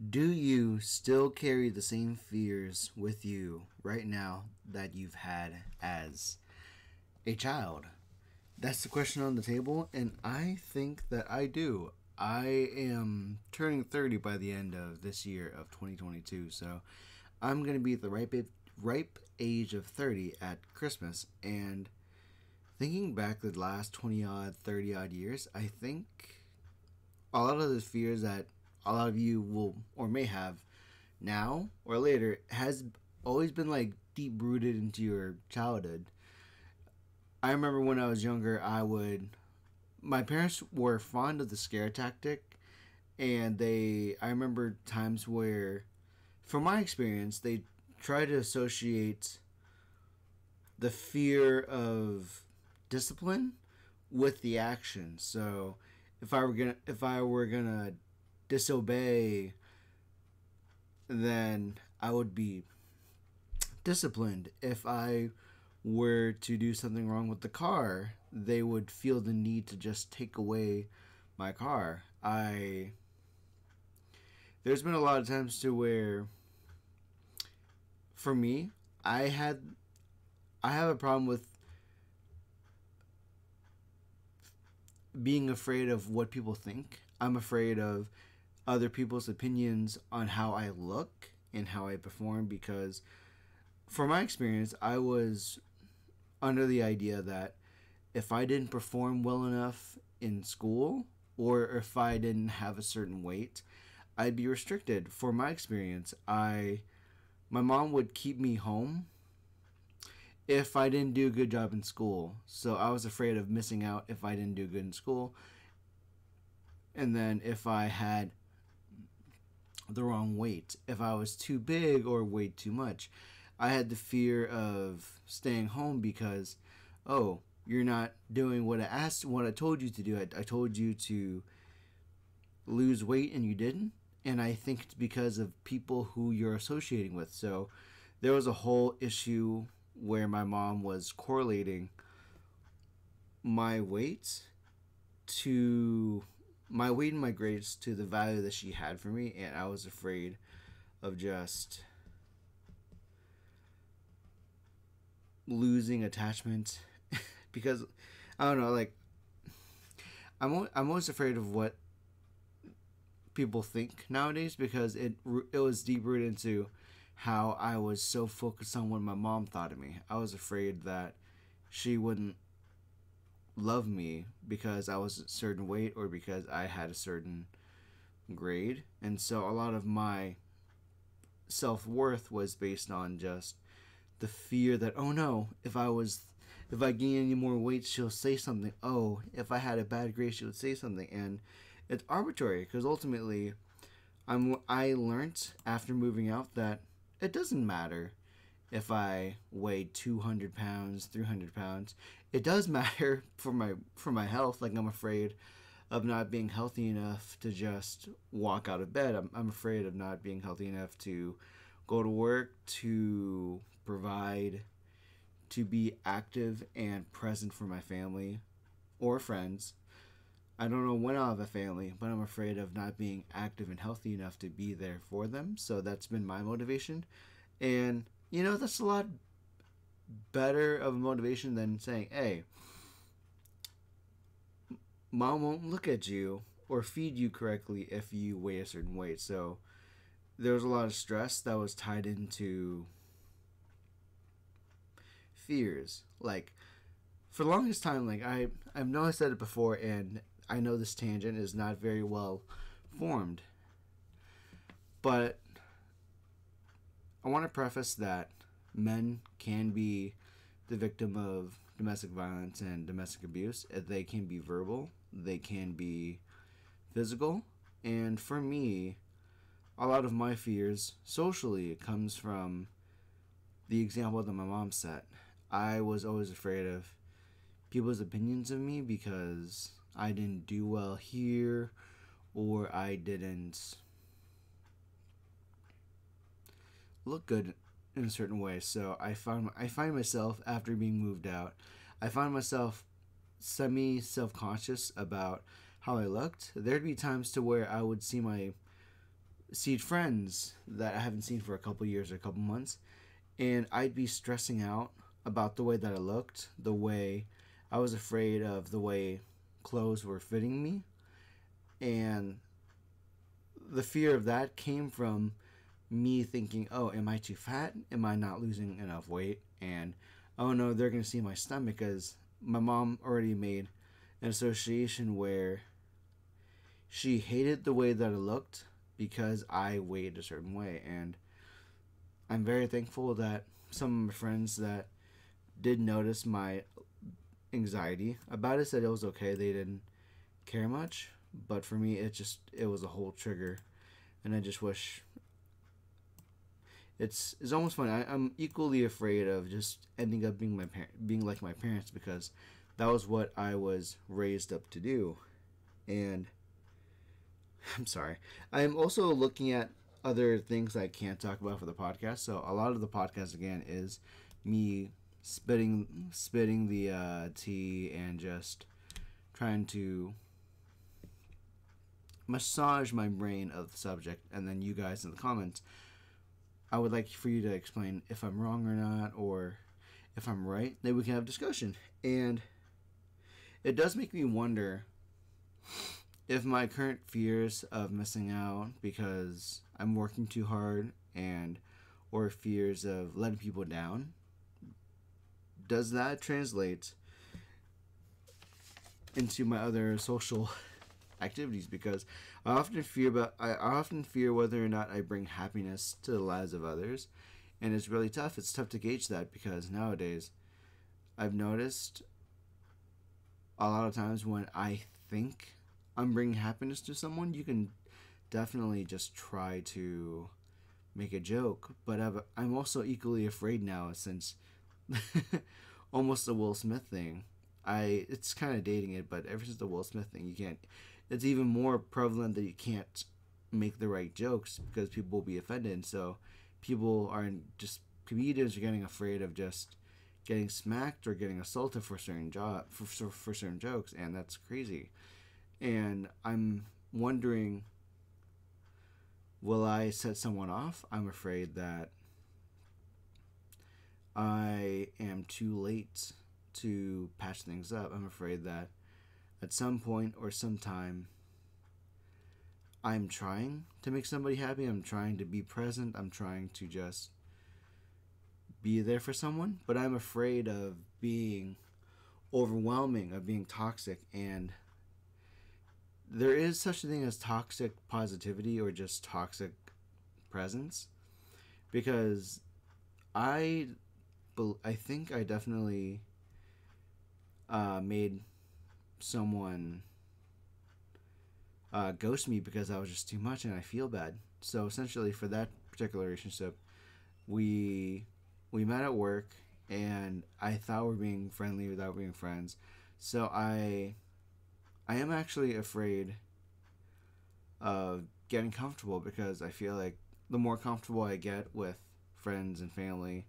Do you still carry the same fears with you right now that you've had as a child? That's the question on the table, and I think that I do. I am turning 30 by the end of this year of 2022, so I'm going to be at the ripe age of 30 at Christmas, and thinking back the last 20 odd, 30 odd years, I think a lot of the fears that a lot of you will or may have now or later has always been like deep rooted into your childhood. I remember when I was younger, my parents were fond of the scare tactic, and I remember times where, from my experience, they try to associate the fear of discipline with the action. So if I were gonna disobey, then I would be disciplined. If I were to do something wrong with the car, they would feel the need to just take away my car. There's been a lot of times to where, for me, I have a problem with being afraid of what people think. I'm afraid of other people's opinions on how I look and how I perform, because from my experience, I was under the idea that if I didn't perform well enough in school, or if I didn't have a certain weight, I'd be restricted. For my experience, my mom would keep me home if I didn't do a good job in school. So I was afraid of missing out if I didn't do good in school. And then if I had the wrong weight, if I was too big or weighed too much, I had the fear of staying home because, oh, you're not doing what I told you to do. I told you to lose weight and you didn't. And I think it's because of people who you're associating with. So there was a whole issue where my mom was correlating my weight and my grades to the value that she had for me, and I was afraid of just losing attachment because I don't know, like I'm always afraid of what people think nowadays, because it was deep rooted into how I was so focused on what my mom thought of me. I was afraid that she wouldn't love me because I was a certain weight or because I had a certain grade. And so a lot of my self-worth was based on just the fear that, oh no, if I gain any more weight, she'll say something. Oh, if I had a bad grade, she would say something. And it's arbitrary, because ultimately I learned after moving out that it doesn't matter if I weigh 200 pounds, 300 pounds. It does matter for my health. Like, I'm afraid of not being healthy enough to just walk out of bed. I'm afraid of not being healthy enough to go to work, to provide, to be active and present for my family or friends. I don't know when I'll have a family, but I'm afraid of not being active and healthy enough to be there for them. So that's been my motivation. And that's a lot better of a motivation than saying, hey, mom won't look at you or feed you correctly if you weigh a certain weight. So there was a lot of stress that was tied into fears. Like, for the longest time, like I know I said it before, and I know this tangent is not very well formed, but I want to preface that men can be the victim of domestic violence and domestic abuse. They can be verbal, they can be physical, and for me, a lot of my fears socially comes from the example that my mom set. I was always afraid of people's opinions of me because I didn't do well here, or I didn't look good in a certain way. So I find myself, after being moved out, I find myself semi self-conscious about how I looked. There'd be times to where I would see my see friends that I haven't seen for a couple years or a couple months, and I'd be stressing out about the way that I looked, the way I was afraid of the way clothes were fitting me, and the fear of that came from me thinking, oh, am I too fat? Am I not losing enough weight? And oh no, they're going to see my stomach, because my mom already made an association where she hated the way that I looked because I weighed a certain way. And I'm very thankful that some of my friends that did notice my anxiety about it said it was okay. They didn't care much. But for me, it was a whole trigger. And I just wish... It's almost funny. I'm equally afraid of just ending up being like my parents, because that was what I was raised up to do. And I'm sorry. I'm also looking at other things I can't talk about for the podcast. So a lot of the podcast, again, is me spitting the tea and just trying to massage my brain of the subject, and then you guys in the comments, I would like for you to explain if I'm wrong or not, or if I'm right, then we can have a discussion. And it does make me wonder if my current fears of missing out because I'm working too hard, or fears of letting people down, does that translate into my other social activities? Because I often fear whether or not I bring happiness to the lives of others, and it's really tough. It's tough to gauge that, because nowadays I've noticed a lot of times when I think I'm bringing happiness to someone, you can definitely just try to make a joke. But I'm also equally afraid now, since almost the Will Smith thing. It's kind of dating it, but ever since the Will Smith thing, it's even more prevalent that you can't make the right jokes because people will be offended. So comedians are getting afraid of just getting smacked or getting assaulted for certain jokes, and that's crazy. And I'm wondering, will I set someone off? I'm afraid that I am too late to patch things up. I'm afraid that at some point or sometime, I'm trying to make somebody happy. I'm trying to be present. I'm trying to just be there for someone. But I'm afraid of being overwhelming, of being toxic. And there is such a thing as toxic positivity or just toxic presence. Because I think I definitely made someone ghost me because I was just too much, and I feel bad. So essentially, for that particular relationship, we met at work, and I thought we were being friendly without being friends. So I am actually afraid of getting comfortable, because I feel like the more comfortable I get with friends and family,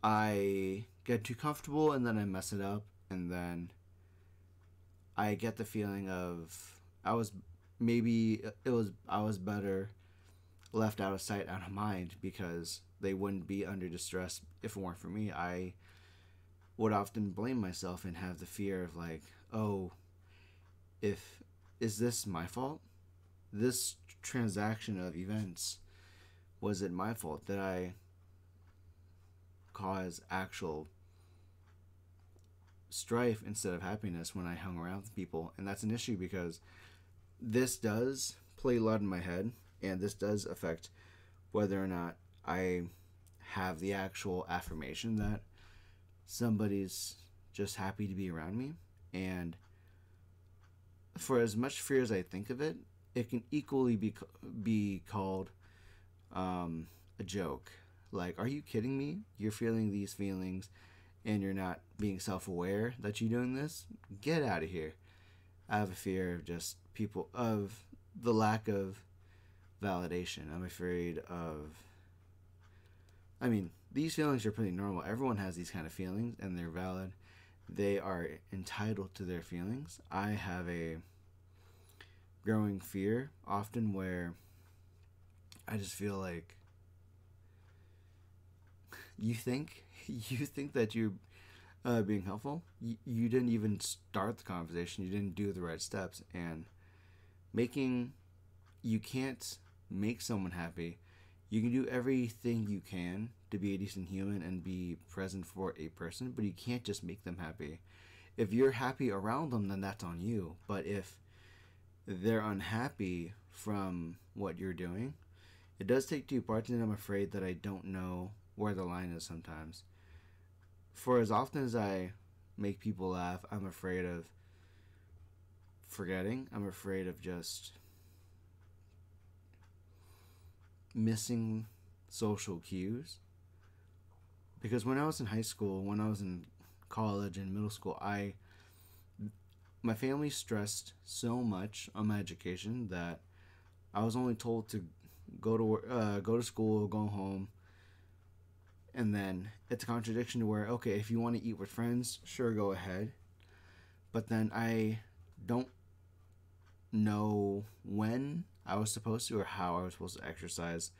I get too comfortable and then I mess it up, and then I get the feeling of I was better left out of sight, out of mind, because they wouldn't be under distress if it weren't for me. I would often blame myself and have the fear of like, oh, is this my fault? This transaction of events, was it my fault? Did I cause actual strife instead of happiness when I hung around with people? And that's an issue, because this does play a lot in my head, and this does affect whether or not I have the actual affirmation that somebody's just happy to be around me. And for as much fear as I think of it, it can equally be called a joke. Like, are you kidding me? You're feeling these feelings and you're not being self-aware that you're doing this? Get out of here. I have a fear of just people, of the lack of validation. I'm afraid of, these feelings are pretty normal. Everyone has these kind of feelings, and they're valid. They are entitled to their feelings. I have a growing fear often where I just feel like you think that you're being helpful. You didn't even start the conversation. You didn't do the right steps, and you can't make someone happy. You can do everything you can to be a decent human and be present for a person, but you can't just make them happy. If you're happy around them, then that's on you. But if they're unhappy from what you're doing, it does take two parts, and I'm afraid that I don't know where the line is sometimes. For as often as I make people laugh, I'm afraid of forgetting. I'm afraid of just missing social cues. Because when I was in high school, when I was in college and middle school, my family stressed so much on my education that I was only told to go to school, go home, and then it's a contradiction to where, okay, if you want to eat with friends, sure, go ahead. But then I don't know when I was supposed to or how I was supposed to exercise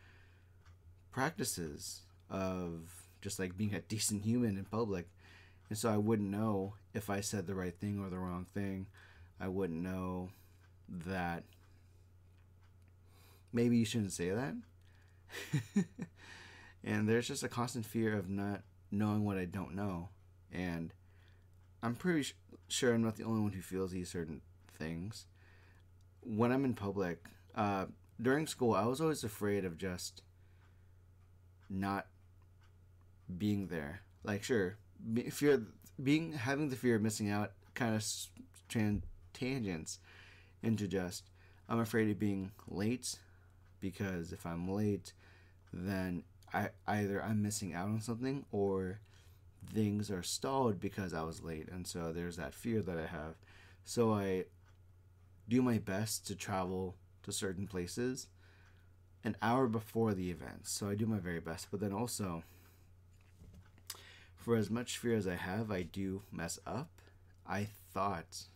practices of just like being a decent human in public. And so I wouldn't know if I said the right thing or the wrong thing. I wouldn't know that maybe you shouldn't say that. And there's just a constant fear of not knowing what I don't know. And I'm pretty sure I'm not the only one who feels these certain things. When I'm in public, during school, I was always afraid of just not being there. Like, sure, having the fear of missing out kind of tangents into just, I'm afraid of being late, because if I'm late, then either I'm missing out on something or things are stalled because I was late. And so there's that fear that I have. So I do my best to travel to certain places an hour before the event. So I do my very best. But then also, for as much fear as I have, I do mess up. I thought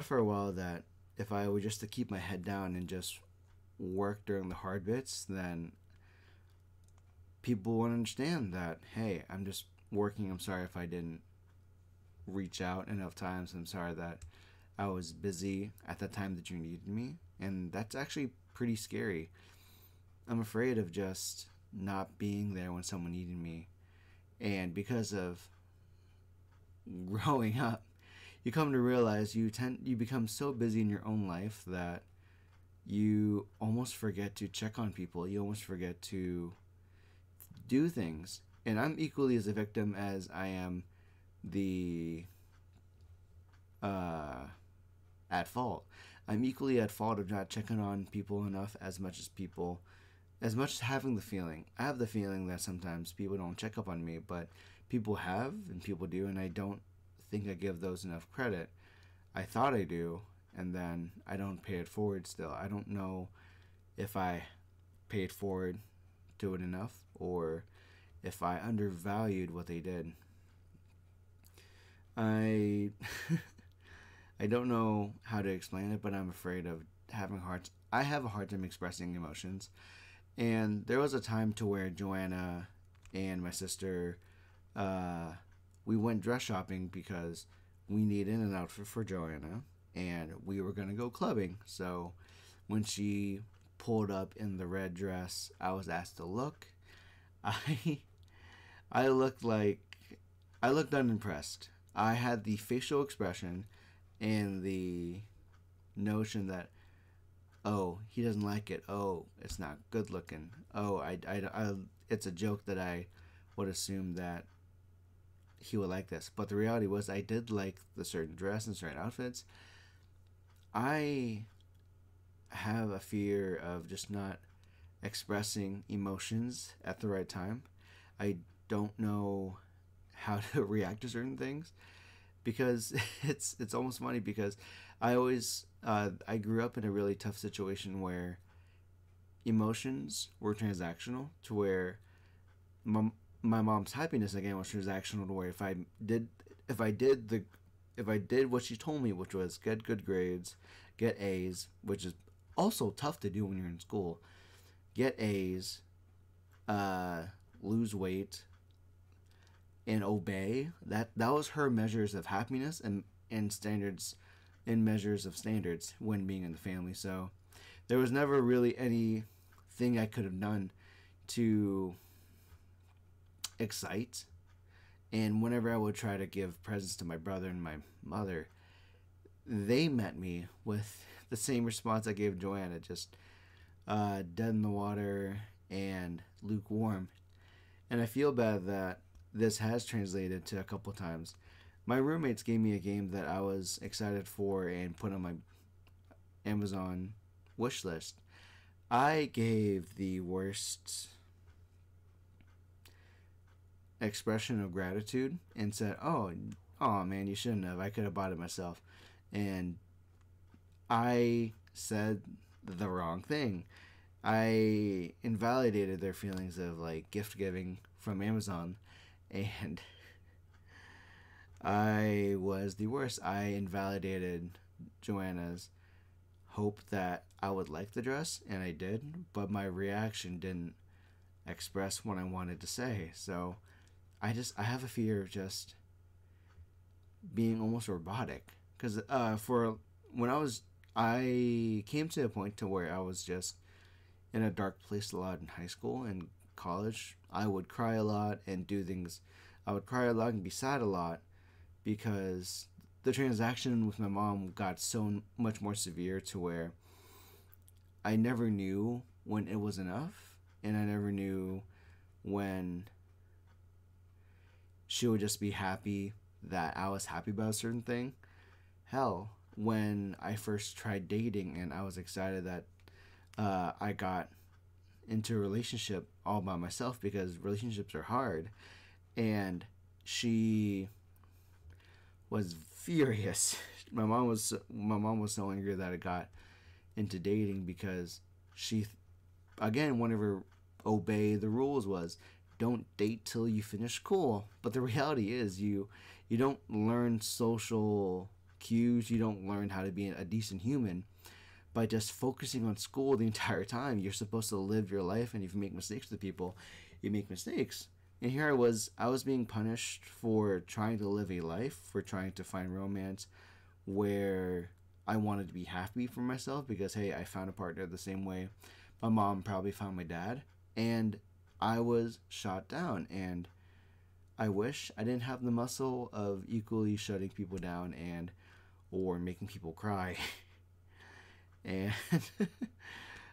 for a while that if I were just to keep my head down and just work during the hard bits, then people won't understand that, hey, I'm just working. I'm sorry if I didn't reach out enough times. I'm sorry that I was busy at the time that you needed me. And that's actually pretty scary. I'm afraid of just not being there when someone needed me. And because of growing up, you come to realize you become so busy in your own life that you almost forget to check on people. You almost forget to do things. And I'm equally as a victim as I am the at fault. I'm equally at fault of not checking on people enough as much as having the feeling. I have the feeling that sometimes people don't check up on me, but people have and people do, and I don't think I give those enough credit. I thought I do, and then I don't pay it forward still. I don't know if I paid forward to it enough or if I undervalued what they did. I don't know how to explain it, but I'm afraid of I have a hard time expressing emotions. And there was a time to where Joanna and my sister, we went dress shopping because we needed an outfit for Joanna, and we were going to go clubbing. So when she pulled up in the red dress, I was asked to look. I looked unimpressed. I had the facial expression and the notion that, oh, he doesn't like it. Oh, it's not good looking. Oh, it's a joke that I would assume that he would like this. But the reality was I did like the certain dress and certain outfits. I have a fear of just not expressing emotions at the right time. I don't know how to react to certain things because it's almost funny because I grew up in a really tough situation where emotions were transactional, to where my mom's happiness again was transactional, to where if I did if I did what she told me, which was get good grades, get A's, which is also tough to do when you're in school, get A's, lose weight, and obey. That was her measures of happiness and standards, and measures of standards when being in the family. So there was never really anything I could have done to excite. And whenever I would try to give presents to my brother and my mother, they met me with the same response I gave Joanna, just dead in the water and lukewarm. And I feel bad that this has translated to a couple times. My roommates gave me a game that I was excited for and put on my Amazon wish list. I gave the worst expression of gratitude and said, oh man, you shouldn't have. I could have bought it myself. And I said the wrong thing. I invalidated their feelings of like gift giving from Amazon, and I was the worst. I invalidated Joanna's hope that I would like the dress, and I did, but my reaction didn't express what I wanted to say. So I have a fear of just being almost robotic, because I came to a point to where I was just in a dark place a lot in high school and college. I would cry a lot and do things. I would cry a lot and be sad a lot because the transaction with my mom got so much more severe to where I never knew when it was enough, and I never knew when she would just be happy that I was happy about a certain thing. Hell, when I first tried dating and I was excited that I got into a relationship all by myself, because relationships are hard, and she was furious. My mom was so angry that I got into dating, because she, again, one of her obey the rules was don't date till you finish school. But the reality is you don't learn social cues, you don't learn how to be a decent human by just focusing on school the entire time. You're supposed to live your life, and if you make mistakes with people, you make mistakes. And here I was being punished for trying to live a life, for trying to find romance where I wanted to be happy for myself, because hey, I found a partner the same way my mom probably found my dad, and I was shot down. And I wish I didn't have the muscle of equally shutting people down or making people cry. And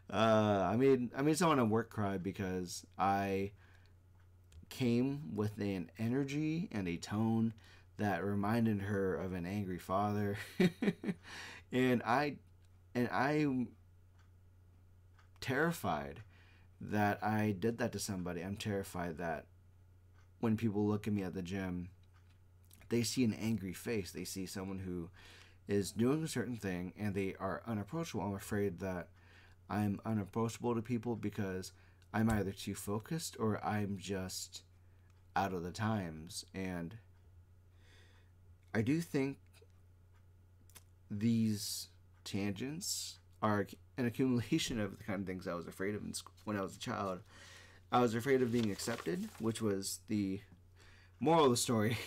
I made someone at work cry because I came with an energy and a tone that reminded her of an angry father. and I'm terrified that I did that to somebody. I'm terrified that when people look at me at the gym, they see an angry face. They see someone who is doing a certain thing and they are unapproachable. I'm afraid that I'm unapproachable to people because I'm either too focused or I'm just out of the times. And I do think these tangents are an accumulation of the kind of things I was afraid of when I was a child. I was afraid of being accepted, which was the moral of the story.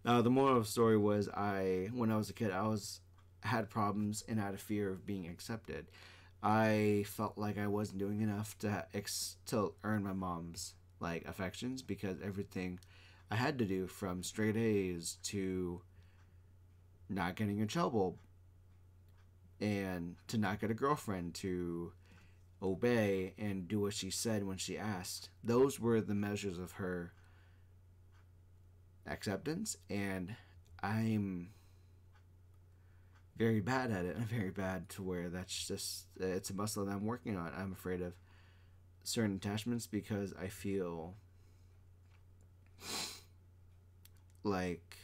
The moral of the story was when I was a kid, I had problems and had a fear of being accepted. I felt like I wasn't doing enough to earn my mom's affections, because everything I had to do, from straight A's to not getting in trouble and to not get a girlfriend, to obey and do what she said when she asked. Those were the measures of her acceptance, and I'm very bad at it. I'm very bad to where it's a muscle that I'm working on. I'm afraid of certain attachments because I feel like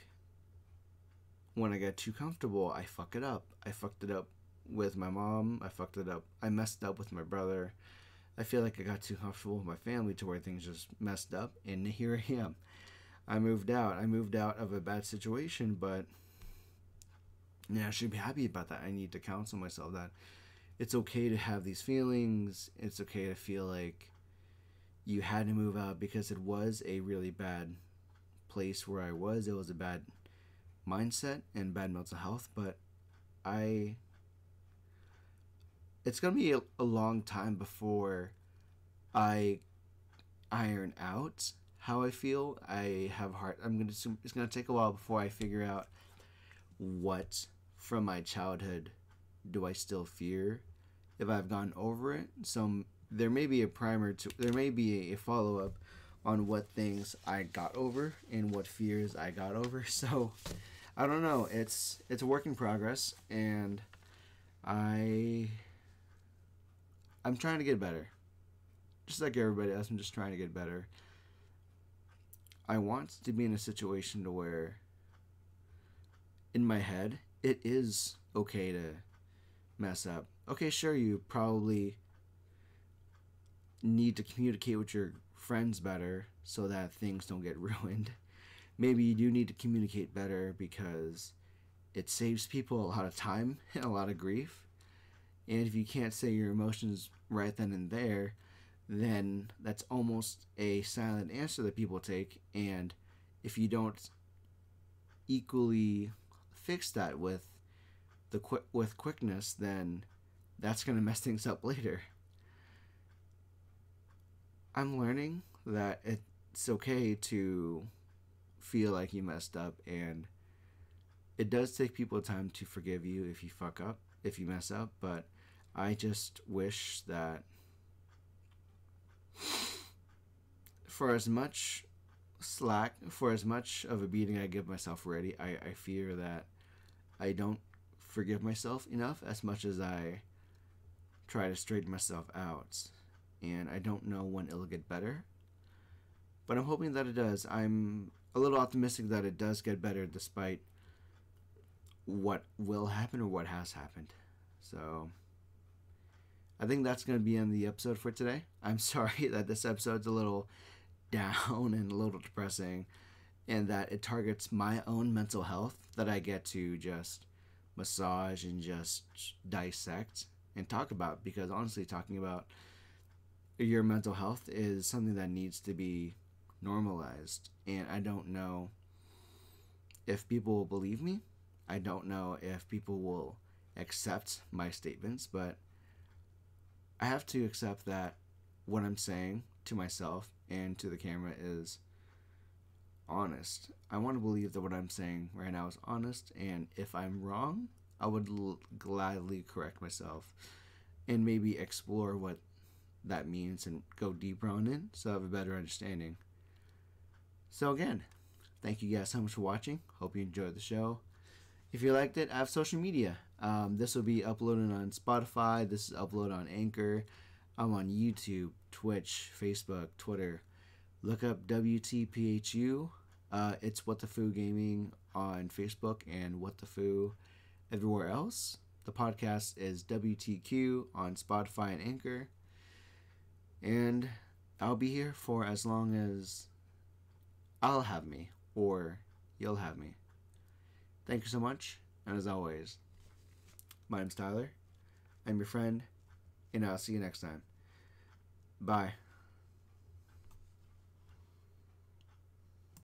when I get too comfortable, I fuck it up. I fucked it up with my mom. I messed up with my brother. I feel like I got too comfortable with my family to where things just messed up, and here I am. I moved out of a bad situation, but And I should be happy about that. I need to counsel myself that it's okay to have these feelings. It's okay to feel like you had to move out because it was a really bad place where I was. It was a bad mindset and bad mental health, but it's gonna be a long time before I iron out how I feel. I have heart. It's gonna take a while before I figure out what from my childhood do I still fear, if I've gone over it. So there may be there may be a follow up on what things I got over and what fears I got over. So I don't know. It's a work in progress, and I'm trying to get better. Just like everybody else, I'm just trying to get better. I want to be in a situation to where, in my head, it is okay to mess up. Okay, sure, you probably need to communicate with your friends better so that things don't get ruined. Maybe you do need to communicate better because it saves people a lot of time and a lot of grief. And if you can't say your emotions right then and there, then that's almost a silent answer that people take. And if you don't equally fix that with quickness, then that's going to mess things up later. I'm learning that it's okay to feel like you messed up, and it does take people time to forgive you if you fuck up, if you mess up, but I just wish that for as much of a beating I give myself already, I fear that I don't forgive myself enough as much as I try to straighten myself out. And I don't know when it'll get better, but I'm hoping that it does. I'm a little optimistic that it does get better despite what will happen or what has happened. So I think that's going to be on the episode for today. I'm sorry that this episode's a little down and a little depressing, and that it targets my own mental health that I get to just massage and just dissect and talk about, because honestly, talking about your mental health is something that needs to be normalized. And I don't know if people will believe me. I don't know if people will accept my statements, but I have to accept that what I'm saying to myself and to the camera is honest. I want to believe that what I'm saying right now is honest, and if I'm wrong, I would gladly correct myself and maybe explore what that means and go deeper on it so I have a better understanding. So again, thank you guys so much for watching. Hope you enjoyed the show. If you liked it, I have social media. This will be uploaded on Spotify. This is uploaded on Anchor. I'm on YouTube, Twitch, Facebook, Twitter. Look up Wtphu. It's Wtphu Gaming on Facebook and Wtphu everywhere else. The podcast is WTQ on Spotify and Anchor. And I'll be here for as long as I'll have me, or you'll have me. Thank you so much, and as always, my name's Tyler. I'm your friend, and I'll see you next time. Bye.